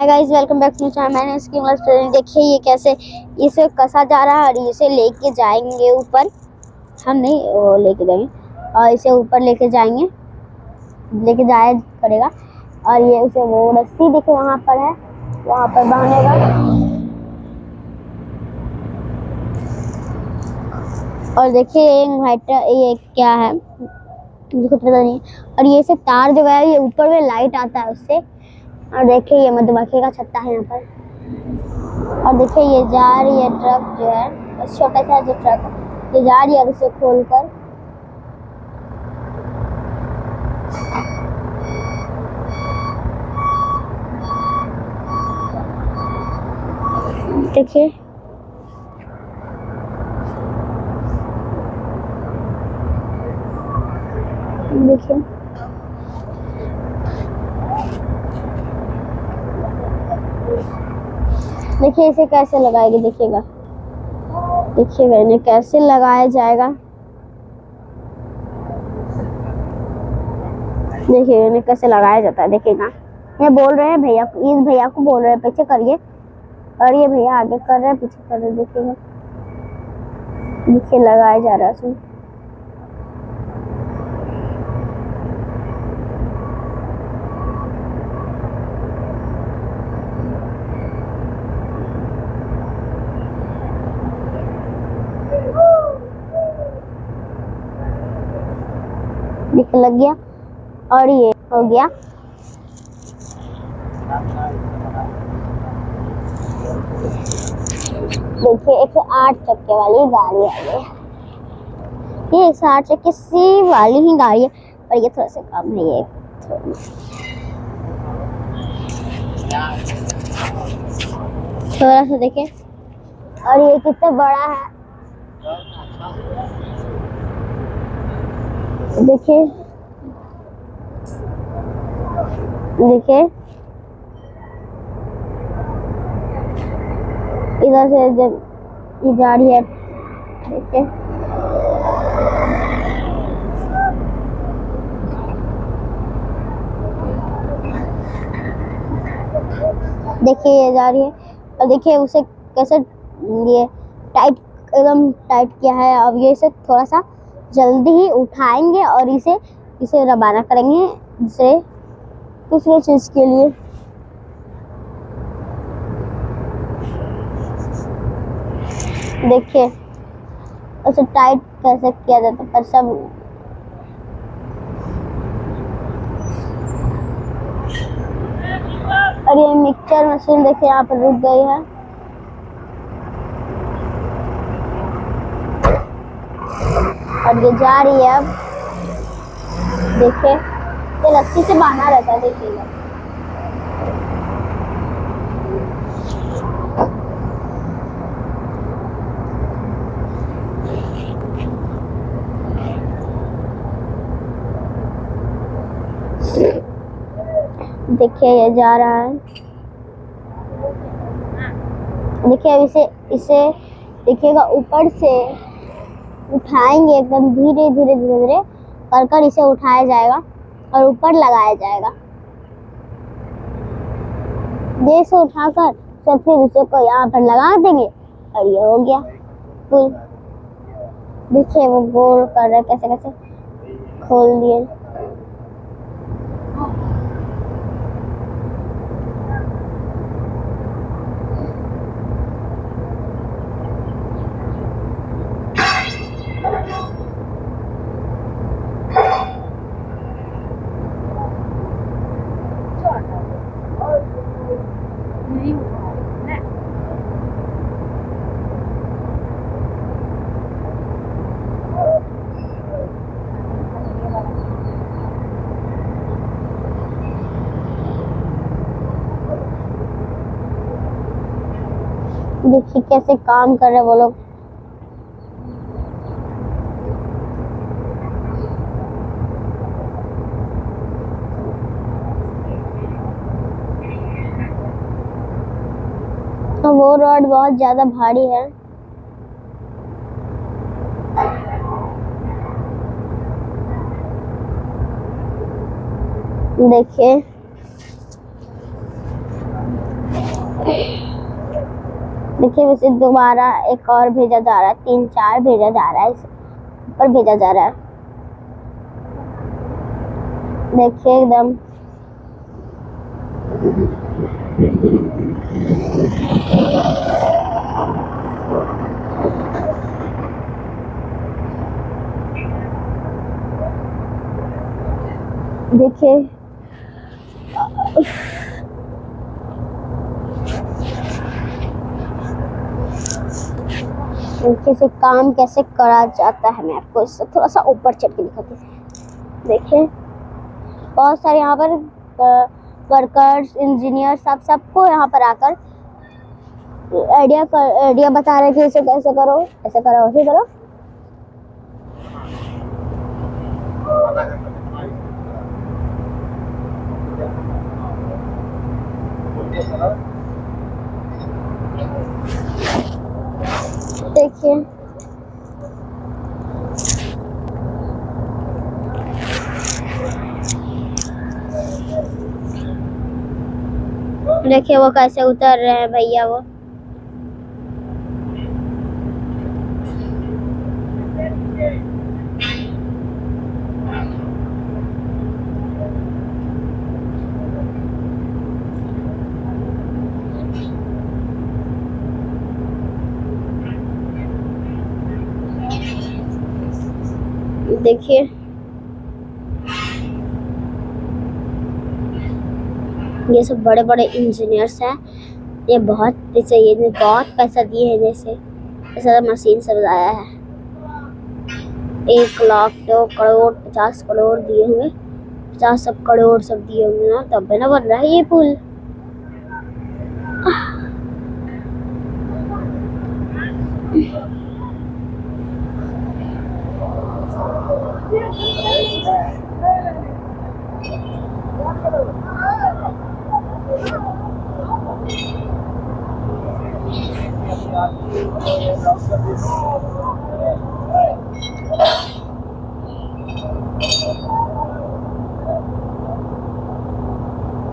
Guys, welcome back to channel. मैंने इसकी मतलब देखिए ये कैसे इसे कसा जा रहा है और इसे लेके जाएंगे ऊपर। हम नहीं, वो लेके जाएंगे और इसे ऊपर लेके जाएंगे, लेके जाया पड़ेगा। और ये उसे वो रस्सी देखिए वहाँ पर है, वहाँ पर बांधेगा। और देखिए इन्वर्टर ये क्या है मुझे पता नहीं। और ये से तार जो है ये ऊपर में लाइट आता है उससे। और देखिए ये मधुमक्खी का छत्ता है यहाँ पर। और देखिए ये जा रही है ट्रक जो है, छोटा सा जो ट्रक है ये जा रही है उसे खोलकर। देखिए देखिए देखिए इसे कैसे लगाएगी, देखिएगा देखिएगा इन्हें कैसे लगाया जाएगा। देखिए इन्हें कैसे लगाया जाता है, देखिएगा ये बोल रहे हैं भैया, इस भैया को बोल रहे हैं पीछे करिए, और ये भैया आगे कर रहे हैं पीछे कर रहे हैं। देखिएगा देखिए लगाया जा रहा है उसमें। देखिए लग गया और ये हो गया। देखिए 108 चक्के वाली गाड़ी आ गई। ये 108 चक्के सी वाली ही गाड़ी है, पर ये थोड़ा सा कम है। ये थोड़ा सा देखिए, और ये कितना बड़ा है देखिए देखिए। इधर से जब ये जा रही है देखिए, देखिए ये जा रही है। और देखिए उसे कैसे ये टाइट, एकदम टाइट किया है। अब ये इसे थोड़ा सा जल्दी ही उठाएंगे और इसे रवाना करेंगे दूसरे चीज के लिए। देखिए उसे टाइट कैसे किया जाता है, पर सब और ये मिक्सचर मशीन देखिए यहाँ पर रुक गई है। और ये जा रही है। अब देखिए ये रस्सी से बांधा रहता है, देखिएगा देखिए ये जा रहा है। देखिए अब इसे देखिएगा ऊपर से उठाएंगे, एकदम धीरे धीरे धीरे धीरे कर इसे उठाया जाएगा और ऊपर लगाया जाएगा। इसे उठाकर फिर इसे को यहाँ पर लगा देंगे और ये हो गया पुल। देखिए वो गोल कर रहे कैसे कैसे खोल दिए। देखिए कैसे काम कर रहे वो लोग। तो वो रॉड बहुत ज्यादा भारी है। देखिए देखिए इसे दोबारा एक और भेजा जा रहा है, 3-4 भेजा जा रहा है, इसे ऊपर भेजा जा रहा है। देखिए एकदम देखिए से काम कैसे करा जाता है। मैं आपको इससे थोड़ा सा ऊपर चढ़ के दिखाती हूँ। देखिए बहुत सारे यहाँ पर वर्कर्स, इंजीनियर सबको यहाँ पर आकर आइडिया बता रहे कि इसे कैसे करो, ऐसे करो, वैसे करो। देखिए देखिए वो कैसे उतर रहे हैं भैया वो। देखिए ये सब बड़े बड़े इंजीनियर्स हैं। ये बहुत पैसा दिए हैं जैसे ऐसा मशीन सब लाया है। 1 लाख 2 करोड़ 50 करोड़ दिए होंगे, 50 सब करोड़ सब दिए होंगे ना, तब ना बन रहा है ये पुल।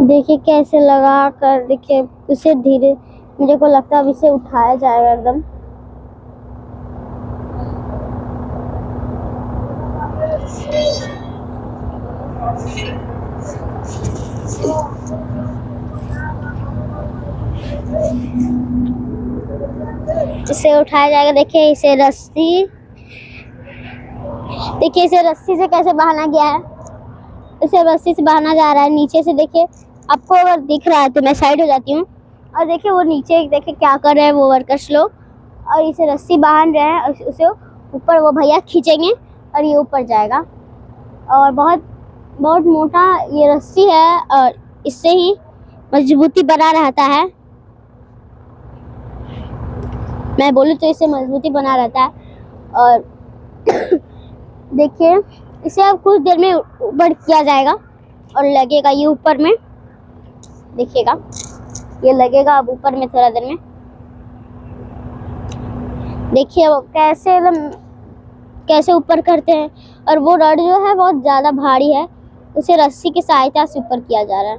देखिए कैसे लगा कर, देखिए उसे धीरे, मुझे को लगता है अब इसे उठाया जाएगा एकदम। इसे उठाया जाएगा। देखिए इसे रस्सी, देखिए इसे रस्सी से कैसे बहाना गया है, इसे रस्सी से बहाना जा रहा है नीचे से। देखिए आपको अगर दिख रहा है तो मैं साइड हो जाती हूँ। और देखिए वो नीचे देखिए क्या कर रहे हैं वो वर्कर्स लोग, और इसे रस्सी बांध रहे हैं, उसे ऊपर वो भैया खींचेंगे और ये ऊपर जाएगा। और बहुत बहुत मोटा ये रस्सी है और इससे ही मजबूती बना रहता है। मैं बोलूँ तो इससे मजबूती बना रहता है। और देखिए इसे अब कुछ देर में ऊपर किया जाएगा और लगेगा ये ऊपर में, देखिएगा ये लगेगा अब ऊपर में थोड़ा देर में। देखिए वो कैसे ऊपर करते हैं। और वो रड जो है बहुत ज़्यादा भारी है, उसे रस्सी की सहायता से ऊपर किया जा रहा है।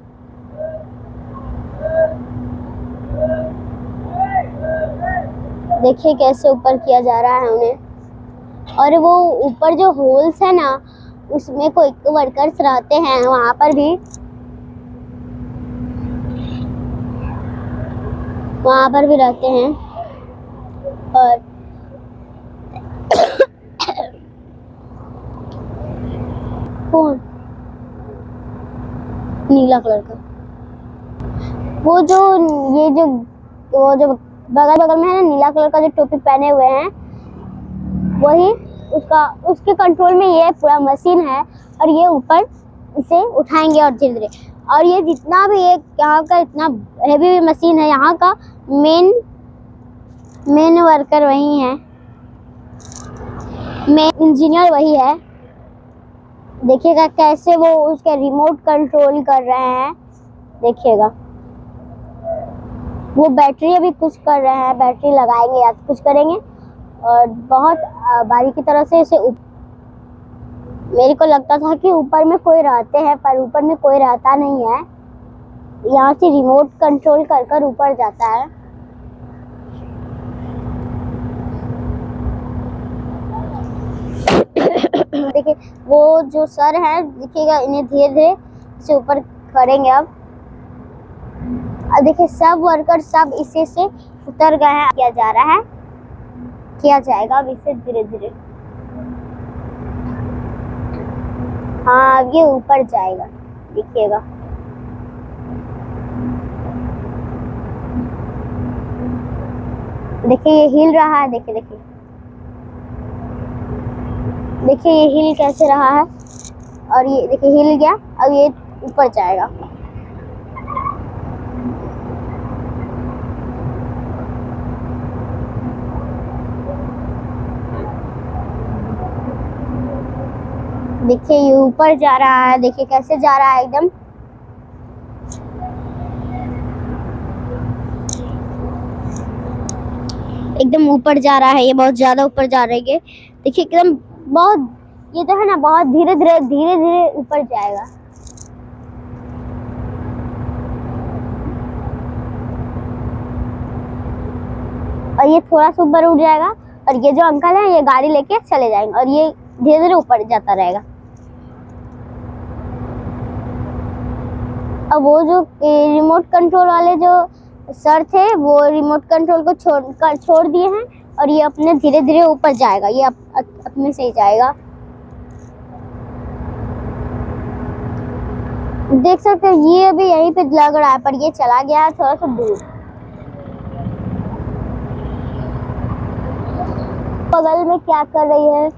देखिए कैसे ऊपर किया जा रहा है उन्हें। और वो ऊपर जो होल्स है ना, उसमें कोई वर्कर्स रहते हैं वहाँ पर भी रहते हैं। और कौन नीला कलर का वो जो बगल में है ना, नीला कलर का जो टोपी पहने हुए हैं, वही उसके कंट्रोल में ये पूरा मशीन है। और ये ऊपर इसे उठाएंगे और धीरे धीरे। और ये जितना भी यहाँ का इतना हेवी मशीन है, यहाँ का मेन वर्कर वही है, मेन इंजीनियर वही है। देखिएगा कैसे वो उसके रिमोट कंट्रोल कर रहे हैं। देखिएगा वो बैटरी अभी कुछ कर रहे हैं, बैटरी लगाएंगे या कुछ करेंगे। और बहुत बारीकी तरह से इसे मेरे को लगता था कि ऊपर में कोई रहते हैं, पर ऊपर में कोई रहता नहीं है। यहाँ से रिमोट कंट्रोल कर कर ऊपर जाता है। देखिए वो जो सर है देखिएगा, इन्हें धीरे धीरे से ऊपर करेंगे अब। देखिए सब वर्कर सब इसी से उतर गए हैं। किया जा रहा है, किया जाएगा अब इसे धीरे धीरे। हाँ अब ये ऊपर जाएगा, देखिएगा। देखिए ये हिल रहा है, देखिए देखिए देखिए ये हिल कैसे रहा है। और ये देखिए हिल गया, अब ये ऊपर जाएगा। देखिए ये ऊपर जा रहा है, देखिए कैसे जा रहा है, एकदम ऊपर जा रहा है। ये बहुत ज्यादा ऊपर जा रही है, देखिए एकदम बहुत, ये तो है ना बहुत धीरे धीरे ऊपर जाएगा। और ये थोड़ा सा ऊपर उठ जाएगा और ये जो अंकल है ये गाड़ी लेके चले जाएंगे और ये धीरे धीरे ऊपर जाता रहेगा। अब वो जो रिमोट कंट्रोल वाले जो सर थे वो रिमोट कंट्रोल को छोड़ दिए हैं और ये अपने धीरे धीरे ऊपर जाएगा। ये अपने से ही जाएगा, देख सकते हैं। ये अभी यहीं पे लग रहा है पर ये चला गया है थोड़ा सा दूर। बगल में क्या कर रही है?